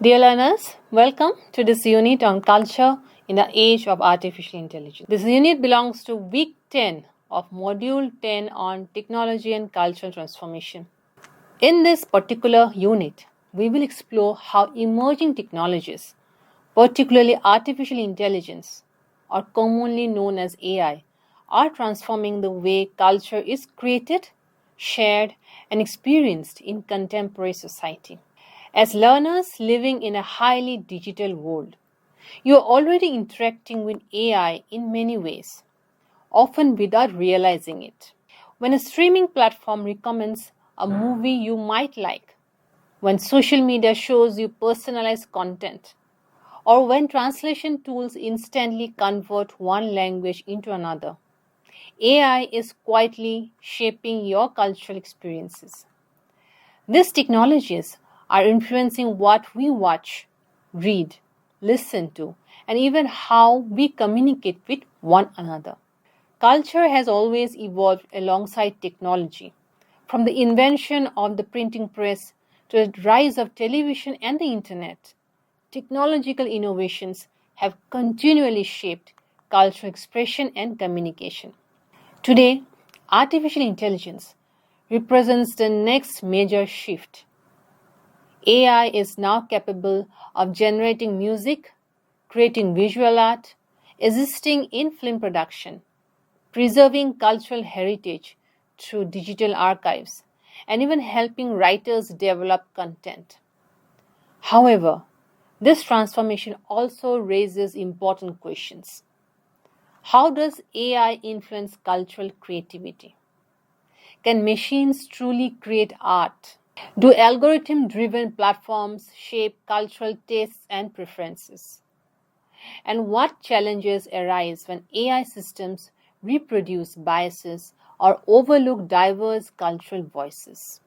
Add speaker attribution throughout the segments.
Speaker 1: Dear learners, welcome to this unit on culture in the age of artificial intelligence. This unit belongs to week 10 of module 10 on technology and cultural transformation. In this particular unit, we will explore how emerging technologies, particularly artificial intelligence, or commonly known as AI, are transforming the way culture is created, shared, and experienced in contemporary society. As learners living in a highly digital world, you are already interacting with AI in many ways, often without realizing it. When a streaming platform recommends a movie you might like, when social media shows you personalized content, or when translation tools instantly convert one language into another, AI is quietly shaping your cultural experiences. These technologies are influencing what we watch, read, listen to, and even how we communicate with one another. Culture has always evolved alongside technology. From the invention of the printing press to the rise of television and the internet, technological innovations have continually shaped cultural expression and communication. Today, artificial intelligence represents the next major shift. AI is now capable of generating music, creating visual art, assisting in film production, preserving cultural heritage through digital archives, and even helping writers develop content. However, this transformation also raises important questions. How does AI influence cultural creativity? Can machines truly create art? Do algorithm driven platforms shape cultural tastes and preferences? And what challenges arise when AI systems reproduce biases or overlook diverse cultural voices?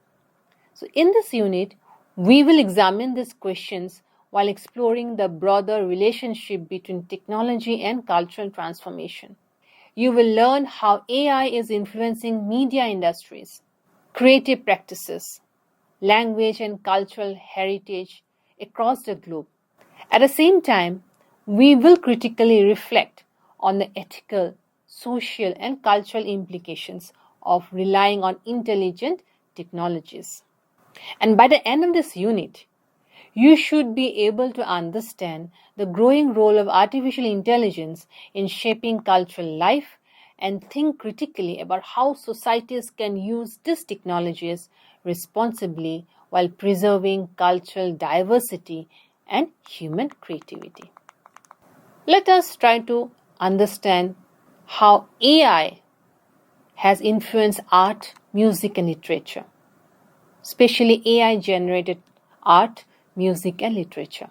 Speaker 1: So, in this unit, we will examine these questions while exploring the broader relationship between technology and cultural transformation. You will learn how AI is influencing media industries, creative practices, language, and cultural heritage across the globe. At the same time, we will critically reflect on the ethical, social, and cultural implications of relying on intelligent technologies. And by the end of this unit, you should be able to understand the growing role of artificial intelligence in shaping cultural life and think critically about how societies can use these technologies responsibly while preserving cultural diversity and human creativity. Let us try to understand how AI has influenced art, music, and literature, especially AI generated art, music, and literature.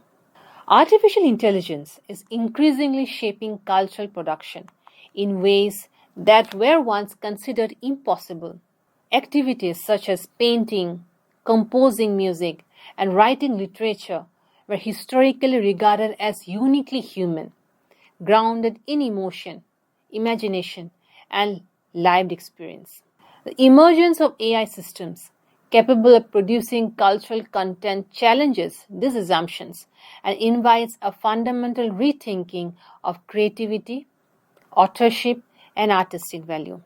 Speaker 1: Artificial intelligence is increasingly shaping cultural production in ways that were once considered impossible. Activities such as painting, composing music, and writing literature were historically regarded as uniquely human, grounded in emotion, imagination, and lived experience. The emergence of AI systems capable of producing cultural content challenges these assumptions and invites a fundamental rethinking of creativity, authorship, and artistic value.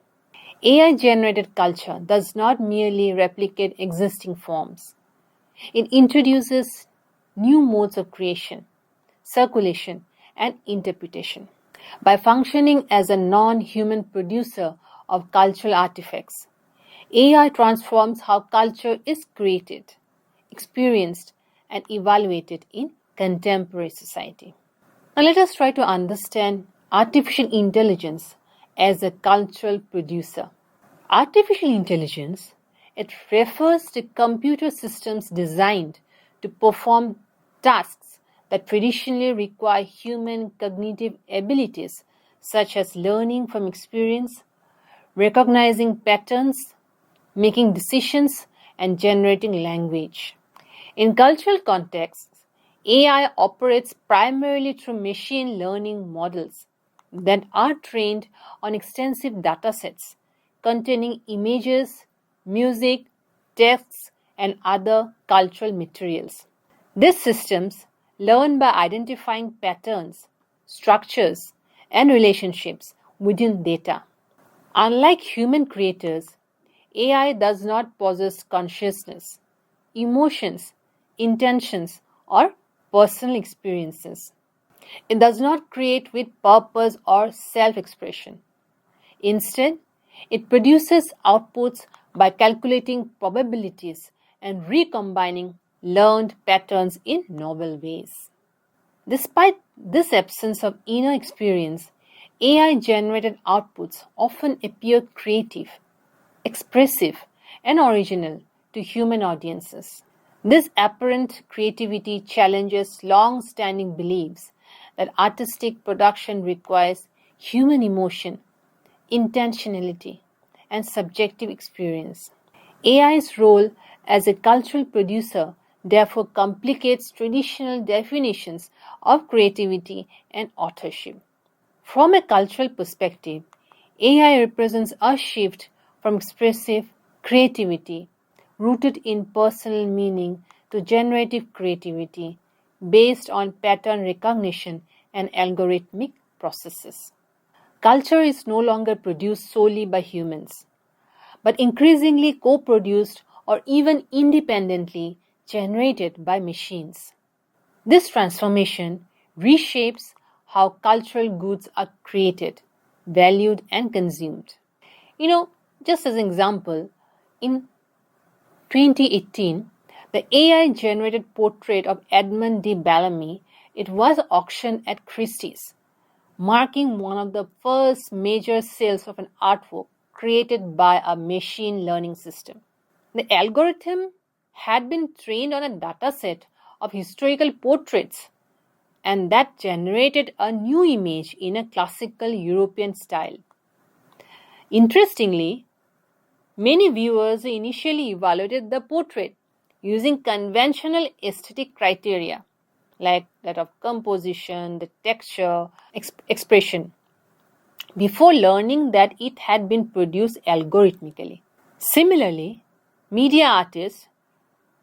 Speaker 1: AI generated culture does not merely replicate existing forms, it introduces new modes of creation, circulation, and interpretation. By functioning as a non human producer of cultural artifacts, AI transforms how culture is created, experienced, and evaluated in contemporary society. Now, let us try to understand artificial intelligence as a cultural producer. Artificial intelligence, it refers to computer systems designed to perform tasks that traditionally require human cognitive abilities such as learning from experience, recognizing patterns, making decisions, and generating language. In cultural contexts, AI operates primarily through machine learning models that are trained on extensive datasets containing images, music, texts, and other cultural materials. These systems learn by identifying patterns, structures, and relationships within data. Unlike human creators, AI does not possess consciousness, emotions, intentions, or personal experiences. It does not create with purpose or self expression. Instead, it produces outputs by calculating probabilities and recombining learned patterns in novel ways. Despite this absence of inner experience, AI generated outputs often appear creative, expressive, and original to human audiences. This apparent creativity challenges long standing beliefs that artistic production requires human emotion, intentionality, and subjective experience. AI's role as a cultural producer therefore complicates traditional definitions of creativity and authorship. From a cultural perspective, AI represents a shift from expressive creativity rooted in personal meaning to generative creativity based on pattern recognition and algorithmic processes. Culture is no longer produced solely by humans, but increasingly co produced or even independently generated by machines. This transformation reshapes how cultural goods are created, valued, and consumed. You know, just as an example, in 2018, the AI generated portrait of Edmund de Bellamy it was auctioned at Christie's, marking one of the first major sales of an artwork created by a machine learning system. The algorithm had been trained on a dataset of historical portraits and that generated a new image in a classical European style. Interestingly, many viewers initially evaluated the portrait using conventional aesthetic criteria like that of composition, the texture, expression, before learning that it had been produced algorithmically. Similarly, media artist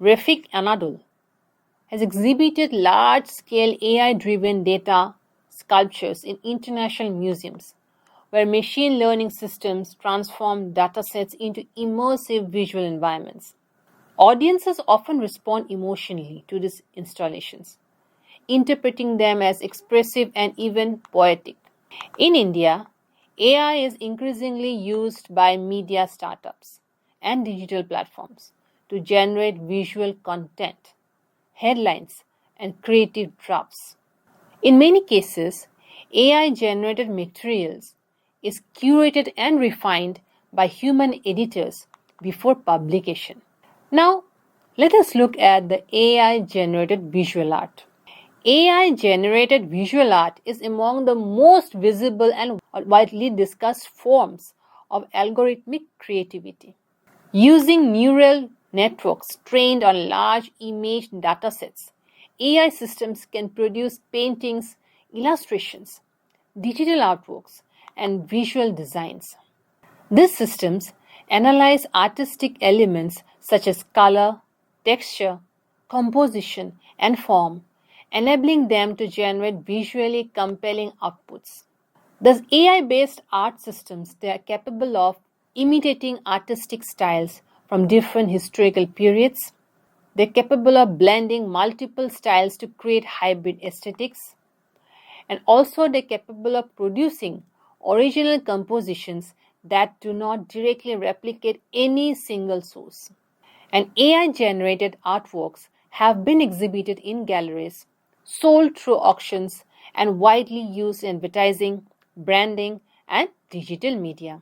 Speaker 1: Refik Anadol has exhibited large-scale AI-driven data sculptures in international museums, where machine learning systems transform datasets into immersive visual environments. Audiences often respond emotionally to these installations, interpreting them as expressive and even poetic. In India, AI is increasingly used by media startups and digital platforms to generate visual content, headlines, and creative drafts. In many cases, AI generated materials is curated and refined by human editors before publication. Now, let us look at the AI generated visual art. AI generated visual art is among the most visible and widely discussed forms of algorithmic creativity. Using neural networks trained on large image datasets, AI systems can produce paintings, illustrations, digital artworks, and visual designs. These systems analyze artistic elements such as color, texture, composition, and form, enabling them to generate visually compelling outputs. Thus, AI based art systems they are capable of imitating artistic styles from different historical periods. They're capable of blending multiple styles to create hybrid aesthetics. And also, they're capable of producing original compositions that do not directly replicate any single source. And AI generated artworks have been exhibited in galleries, sold through auctions, and widely used in advertising, branding, and digital media.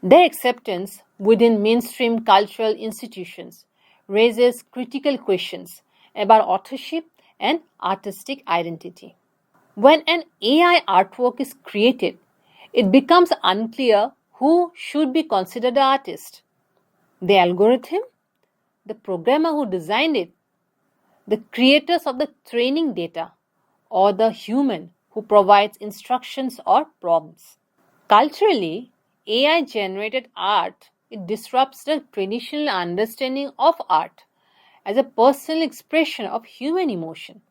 Speaker 1: Their acceptance within mainstream cultural institutions raises critical questions about authorship and artistic identity. When an AI artwork is created, it becomes unclear who should be considered the artist: the algorithm, the programmer who designed it, the creators of the training data, or the human who provides instructions or prompts. Culturally, AI generated art it disrupts the traditional understanding of art as a personal expression of human emotion,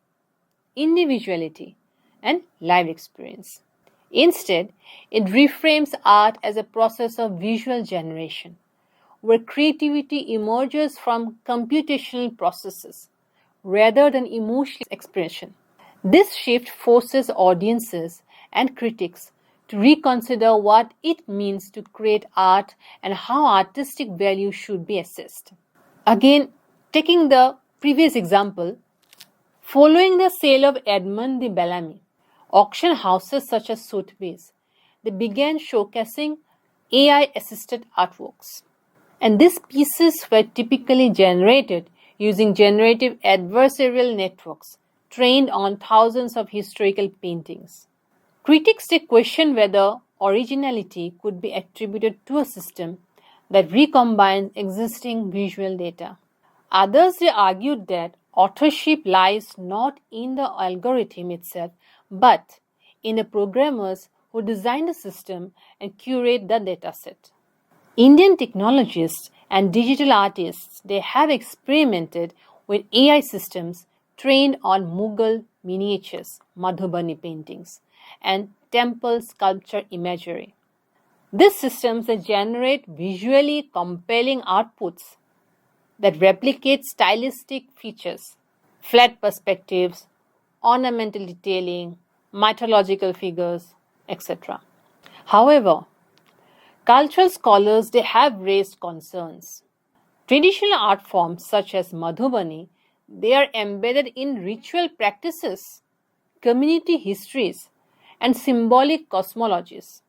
Speaker 1: individuality, and lived experience. Instead, it reframes art as a process of visual generation, where creativity emerges from computational processes rather than emotional expression. This shift forces audiences and critics to reconsider what it means to create art and how artistic value should be assessed. Again, taking the previous example, following the sale of Edmond de Bellamy, auction houses such as Sotheby's, they began showcasing AI-assisted artworks. And these pieces were typically generated using generative adversarial networks trained on thousands of historical paintings. Critics they question whether originality could be attributed to a system that recombines existing visual data. Others they argued that authorship lies not in the algorithm itself but in the programmers who design the system and curate the dataset. Indian technologists and digital artists they have experimented with AI systems trained on Mughal miniatures, Madhubani paintings, and temple sculpture imagery. These systems they generate visually compelling outputs that replicate stylistic features, flat perspectives, ornamental detailing, mythological figures, etc. However, cultural scholars they have raised concerns. Traditional art forms such as Madhubani they are embedded in ritual practices, community histories, and symbolic cosmologies.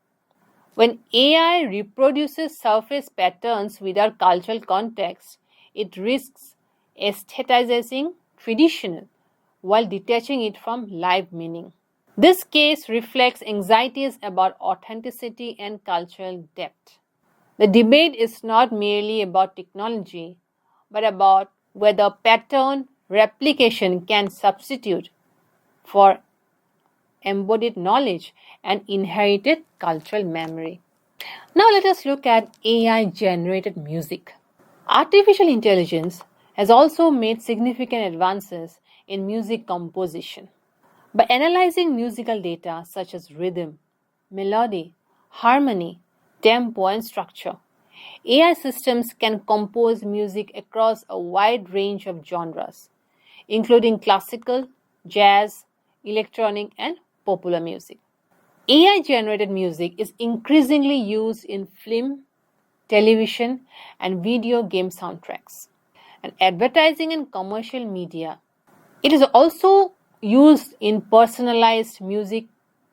Speaker 1: When AI reproduces surface patterns without cultural context, it risks aestheticizing traditional while detaching it from live meaning. This case reflects anxieties about authenticity and cultural depth. The debate is not merely about technology, but about whether pattern replication can substitute for embodied knowledge and inherited cultural memory. Now let us look at AI generated music. Artificial intelligence has also made significant advances in music composition. By analyzing musical data such as rhythm, melody, harmony, tempo, and structure, AI systems can compose music across a wide range of genres, including classical, jazz, electronic, and popular music. AI generated music is increasingly used in film, television, and video game soundtracks, and advertising and commercial media. It is also used in personalized music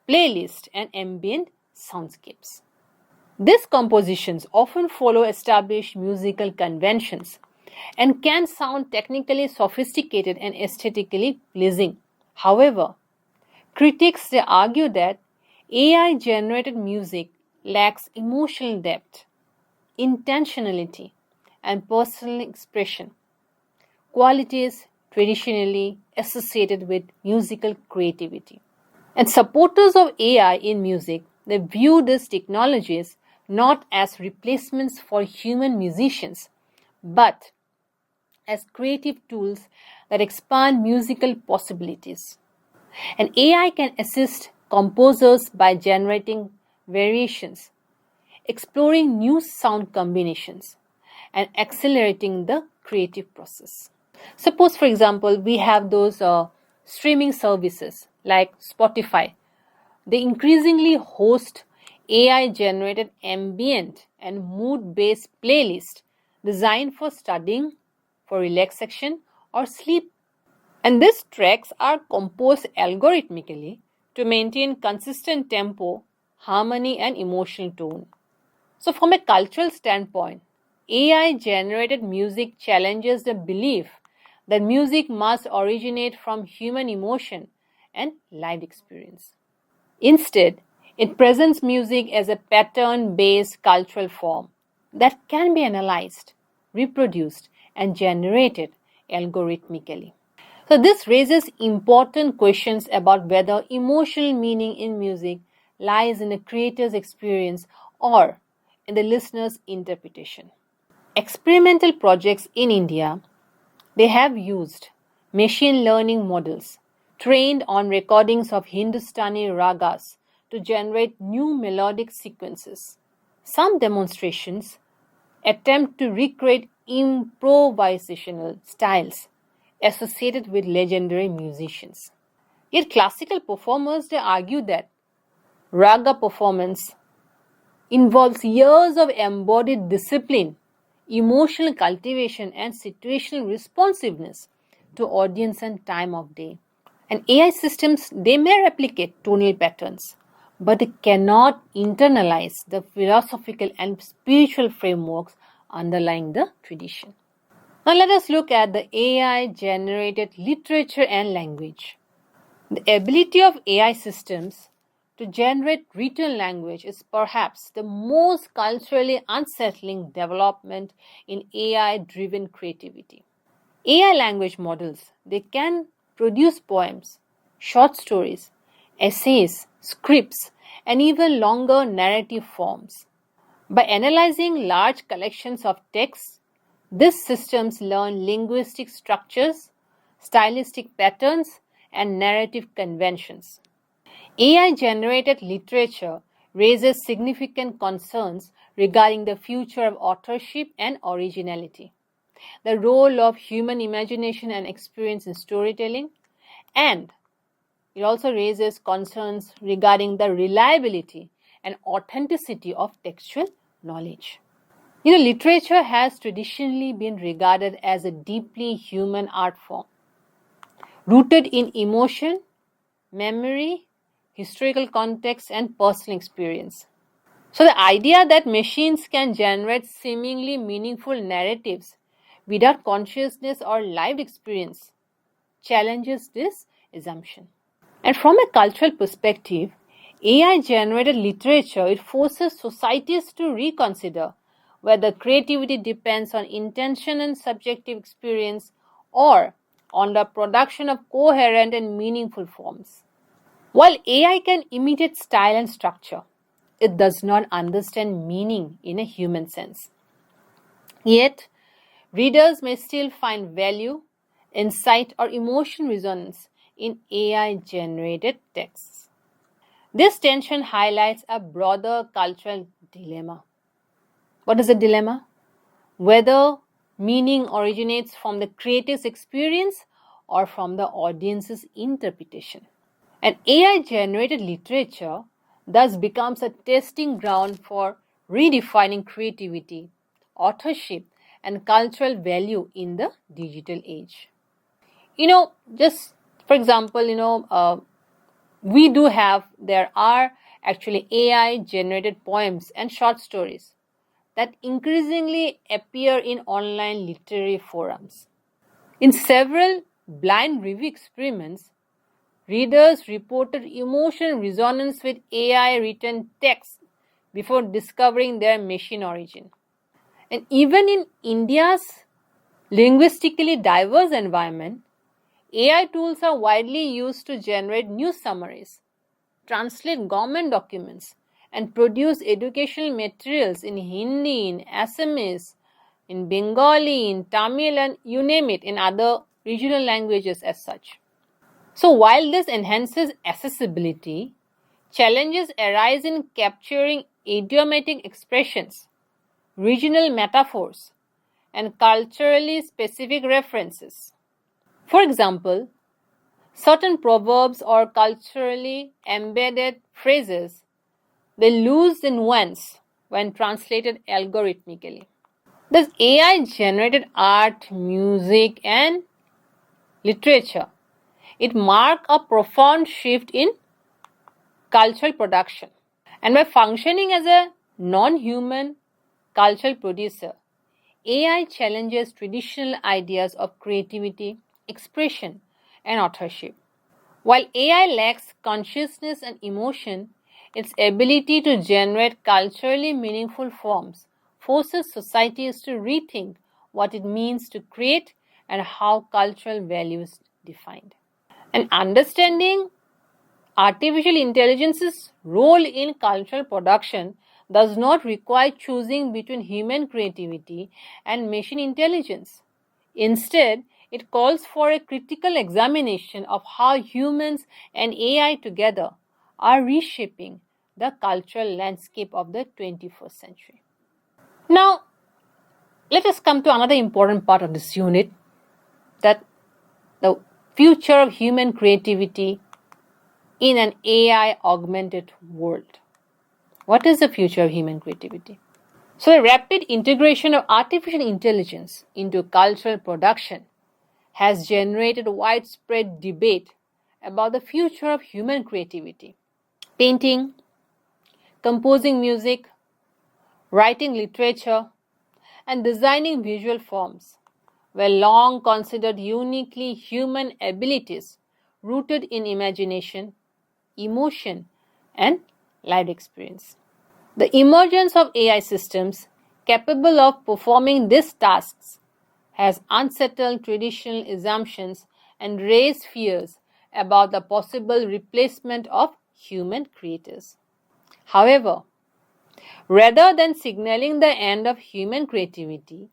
Speaker 1: playlists and ambient soundscapes. These compositions often follow established musical conventions and can sound technically sophisticated and aesthetically pleasing. However, critics they argue that AI generated music lacks emotional depth, intentionality, and personal expression, qualities traditionally associated with musical creativity. And supporters of AI in music they view these technologies not as replacements for human musicians, but as creative tools that expand musical possibilities. And AI can assist composers by generating variations, exploring new sound combinations, and accelerating the creative process. Suppose, for example, we have those streaming services like Spotify. They increasingly host AI generated ambient and mood based playlists designed for studying, for relaxation, or sleep. And these tracks are composed algorithmically to maintain consistent tempo, harmony, and emotional tone. So, from a cultural standpoint, AI generated music challenges the belief that music must originate from human emotion and lived experience. Instead, it presents music as a pattern based cultural form that can be analyzed, reproduced, and generated algorithmically. So, this raises important questions about whether emotional meaning in music lies in the creator's experience or in the listener's interpretation. Experimental projects in India They have used machine learning models trained on recordings of Hindustani ragas to generate new melodic sequences. Some demonstrations attempt to recreate improvisational styles associated with legendary musicians. Yet classical performers they argue that raga performance involves years of embodied discipline, emotional cultivation, and situational responsiveness to audience and time of day. And AI systems, they may replicate tonal patterns, but they cannot internalize the philosophical and spiritual frameworks underlying the tradition. Now let us look at the AI generated literature and language. The ability of AI systems to generate written language is perhaps the most culturally unsettling development in AI-driven creativity. AI language models, they can produce poems, short stories, essays, scripts, and even longer narrative forms. By analyzing large collections of texts, these systems learn linguistic structures, stylistic patterns, and narrative conventions. AI-generated literature raises significant concerns regarding the future of authorship and originality, the role of human imagination and experience in storytelling, and it also raises concerns regarding the reliability and authenticity of textual knowledge. Literature has traditionally been regarded as a deeply human art form, rooted in emotion, memory, historical context, and personal experience. So, the idea that machines can generate seemingly meaningful narratives without consciousness or lived experience challenges this assumption. And from a cultural perspective, AI generated literature it forces societies to reconsider whether creativity depends on intention and subjective experience or on the production of coherent and meaningful forms. While AI can imitate style and structure, it does not understand meaning in a human sense. Yet, readers may still find value, insight, or emotion resonance in AI generated texts. This tension highlights a broader cultural dilemma. What is the dilemma? Whether meaning originates from the creator's experience or from the audience's interpretation. And AI generated literature thus becomes a testing ground for redefining creativity, authorship, and cultural value in the digital age. Just for example, there are actually AI generated poems and short stories that increasingly appear in online literary forums. In several blind review experiments, readers reported emotional resonance with AI written text before discovering their machine origin. And even in India's linguistically diverse environment, AI tools are widely used to generate news summaries, translate government documents, and produce educational materials in Hindi, in Assamese, in Bengali, in Tamil, and you name it, in other regional languages as such. So while this enhances accessibility, challenges arise in capturing idiomatic expressions, regional metaphors, and culturally specific references. For example, certain proverbs or culturally embedded phrases they lose in nuance when translated algorithmically. Thus, AI generated art, music, and literature it marked a profound shift in cultural production. And by functioning as a non-human cultural producer, AI challenges traditional ideas of creativity, expression, and authorship. While AI lacks consciousness and emotion, its ability to generate culturally meaningful forms forces societies to rethink what it means to create and how cultural values defined. And understanding artificial intelligence's role in cultural production does not require choosing between human creativity and machine intelligence. Instead, it calls for a critical examination of how humans and AI together are reshaping the cultural landscape of the 21st century. Now, let us come to another important part of this unit, that the future of human creativity in an AI augmented world. What is the future of human creativity? So, the rapid integration of artificial intelligence into cultural production has generated widespread debate about the future of human creativity. Painting, composing music, writing literature, and designing visual forms were long considered uniquely human abilities rooted in imagination, emotion, and lived experience. The emergence of AI systems capable of performing these tasks has unsettled traditional assumptions and raised fears about the possible replacement of human creators. However, rather than signaling the end of human creativity,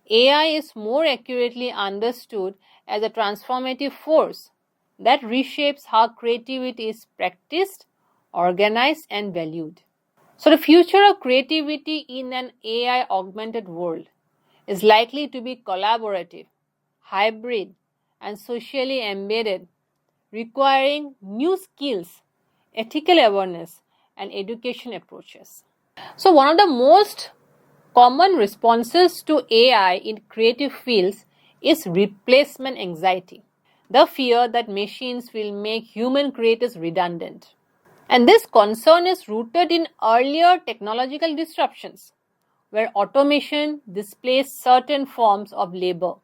Speaker 1: AI is more accurately understood as a transformative force that reshapes how creativity is practiced, organized, and valued. So, the future of creativity in an AI augmented world is likely to be collaborative, hybrid, and socially embedded, requiring new skills, ethical awareness, and education approaches. So, one of the most common responses to AI in creative fields is replacement anxiety, the fear that machines will make human creators redundant. And this concern is rooted in earlier technological disruptions, where automation displaced certain forms of labor.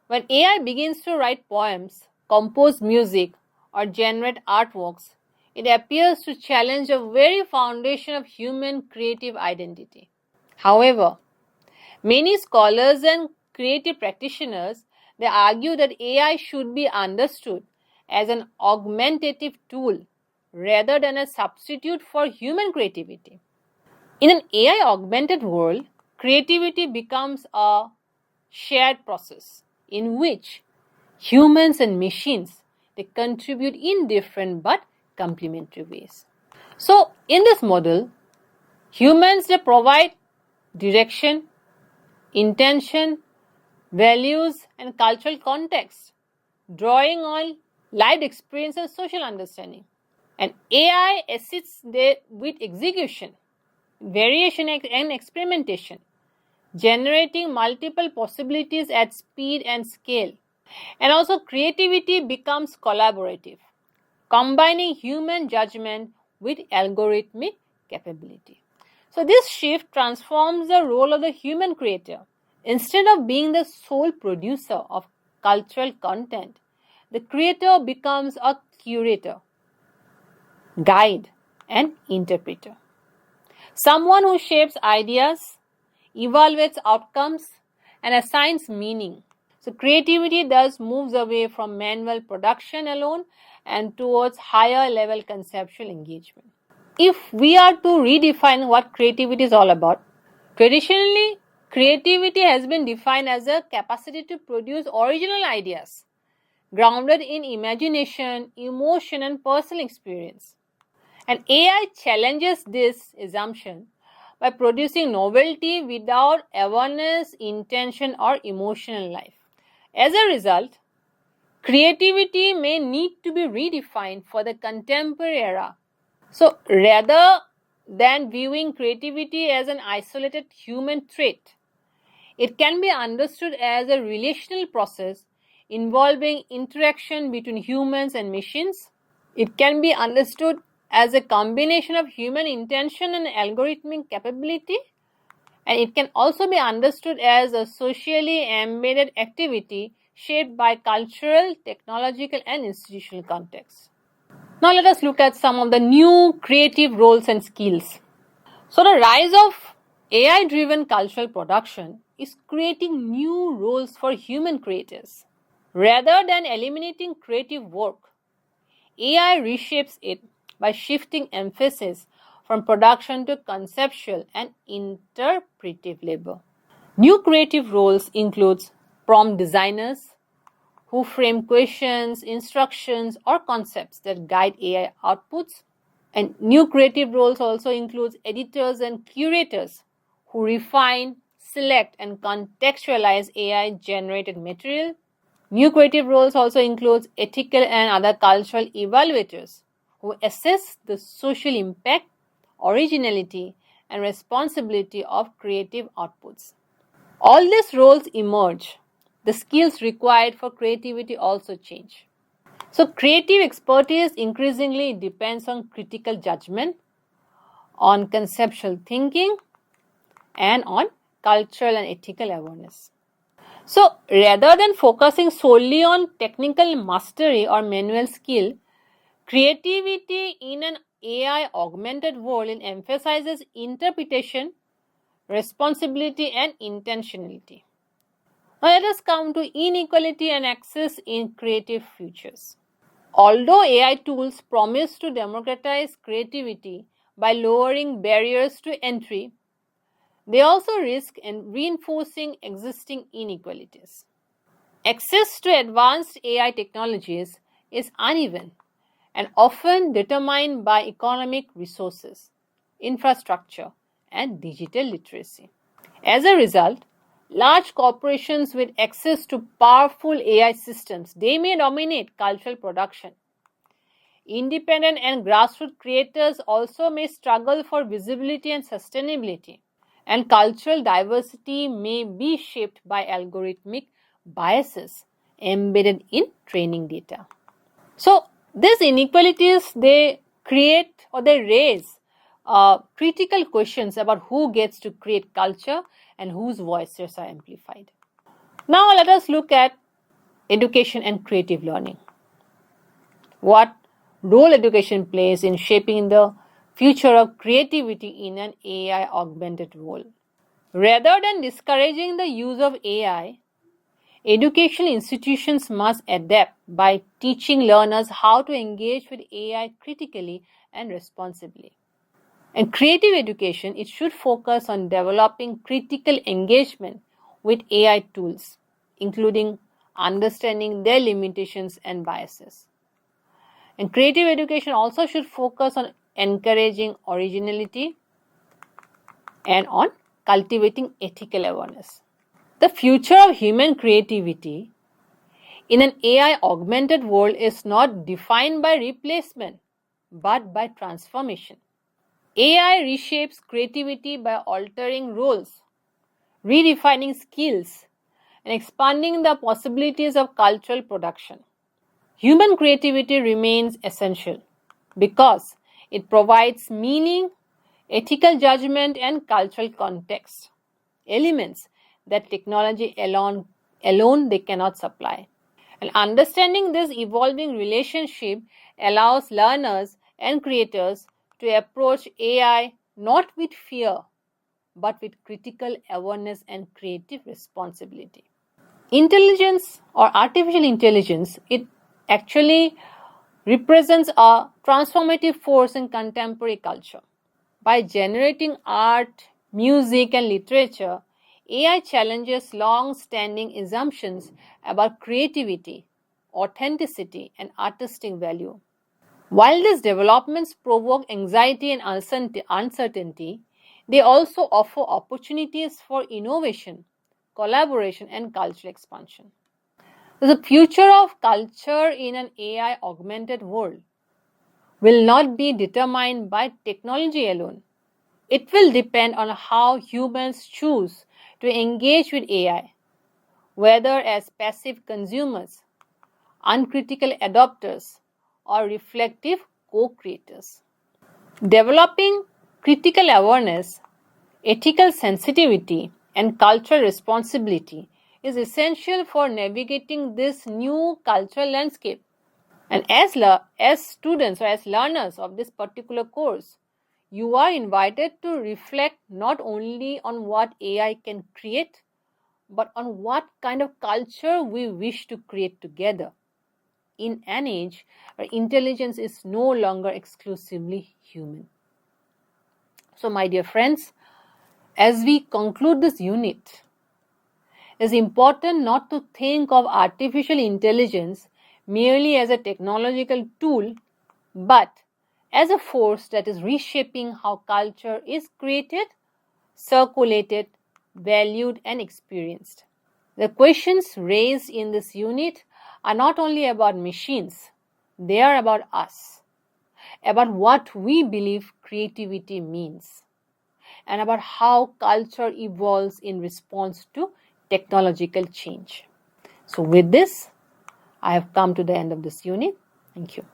Speaker 1: When AI begins to write poems, compose music, or generate artworks, it appears to challenge the very foundation of human creative identity. However, many scholars and creative practitioners, they argue that AI should be understood as an augmentative tool rather than a substitute for human creativity. In an AI augmented world, creativity becomes a shared process in which humans and machines, they contribute in different but complementary ways. So, in this model, humans, they provide direction, intention, values, and cultural context, drawing on lived experience and social understanding. And AI assists with execution, variation, and experimentation, generating multiple possibilities at speed and scale. And also, creativity becomes collaborative, combining human judgment with algorithmic capability. So, this shift transforms the role of the human creator. Instead of being the sole producer of cultural content, the creator becomes a curator, guide, and interpreter. Someone who shapes ideas, evaluates outcomes, and assigns meaning. So, creativity thus moves away from manual production alone and towards higher level conceptual engagement. If we are to redefine what creativity is all about, traditionally, creativity has been defined as a capacity to produce original ideas grounded in imagination, emotion, and personal experience. And AI challenges this assumption by producing novelty without awareness, intention, or emotional life. As a result, creativity may need to be redefined for the contemporary era. So, rather than viewing creativity as an isolated human trait, it can be understood as a relational process involving interaction between humans and machines. It can be understood as a combination of human intention and algorithmic capability, and it can also be understood as a socially embedded activity shaped by cultural, technological, and institutional contexts. Now, let us look at some of the new creative roles and skills. So, the rise of AI driven cultural production is creating new roles for human creators. Rather than eliminating creative work, AI reshapes it by shifting emphasis from production to conceptual and interpretive labor. New creative roles include prompt designers, who frame questions, instructions, or concepts that guide AI outputs. And new creative roles also includes editors and curators who refine, select, and contextualize AI-generated material. New creative roles also includes ethical and other cultural evaluators who assess the social impact, originality, and responsibility of creative outputs. All these roles emerge. The skills required for creativity also change. So, creative expertise increasingly depends on critical judgment, on conceptual thinking, and on cultural and ethical awareness. So, rather than focusing solely on technical mastery or manual skill, creativity in an AI augmented world emphasizes interpretation, responsibility, and intentionality. Now, let us come to inequality and access in creative futures. Although AI tools promise to democratize creativity by lowering barriers to entry, they also risk in reinforcing existing inequalities. Access to advanced AI technologies is uneven and often determined by economic resources, infrastructure, and digital literacy. As a result, large corporations with access to powerful AI systems, they may dominate cultural production. Independent and grassroots creators also may struggle for visibility and sustainability, and cultural diversity may be shaped by algorithmic biases embedded in training data. So, these inequalities they create or they raise critical questions about who gets to create culture and whose voices are amplified. Now, let us look at education and creative learning. What role education plays in shaping the future of creativity in an AI augmented world. Rather than discouraging the use of AI, educational institutions must adapt by teaching learners how to engage with AI critically and responsibly. And creative education, it should focus on developing critical engagement with AI tools, including understanding their limitations and biases. And creative education also should focus on encouraging originality and on cultivating ethical awareness. The future of human creativity in an AI augmented world is not defined by replacement but by transformation. AI reshapes creativity by altering roles, redefining skills, and expanding the possibilities of cultural production. Human creativity remains essential because it provides meaning, ethical judgment, and cultural context, elements that technology alone they cannot supply. And understanding this evolving relationship allows learners and creators to approach AI not with fear but with critical awareness and creative responsibility. Intelligence or artificial intelligence, it actually represents a transformative force in contemporary culture. By generating art, music, and literature, AI challenges long standing assumptions about creativity, authenticity, and artistic value. While these developments provoke anxiety and uncertainty, they also offer opportunities for innovation, collaboration, and cultural expansion. The future of culture in an AI augmented world will not be determined by technology alone. It will depend on how humans choose to engage with AI, whether as passive consumers, uncritical adopters, or reflective co creators. Developing critical awareness, ethical sensitivity, and cultural responsibility is essential for navigating this new cultural landscape. And as students or as learners of this particular course, you are invited to reflect not only on what AI can create, but on what kind of culture we wish to create together in an age where intelligence is no longer exclusively human. So, my dear friends, as we conclude this unit, It's important not to think of artificial intelligence merely as a technological tool, but as a force that is reshaping how culture is created, circulated, valued, and experienced. The questions raised in this unit are not only about machines, they are about us, about what we believe creativity means, and about how culture evolves in response to technological change. So, with this, I have come to the end of this unit. Thank you.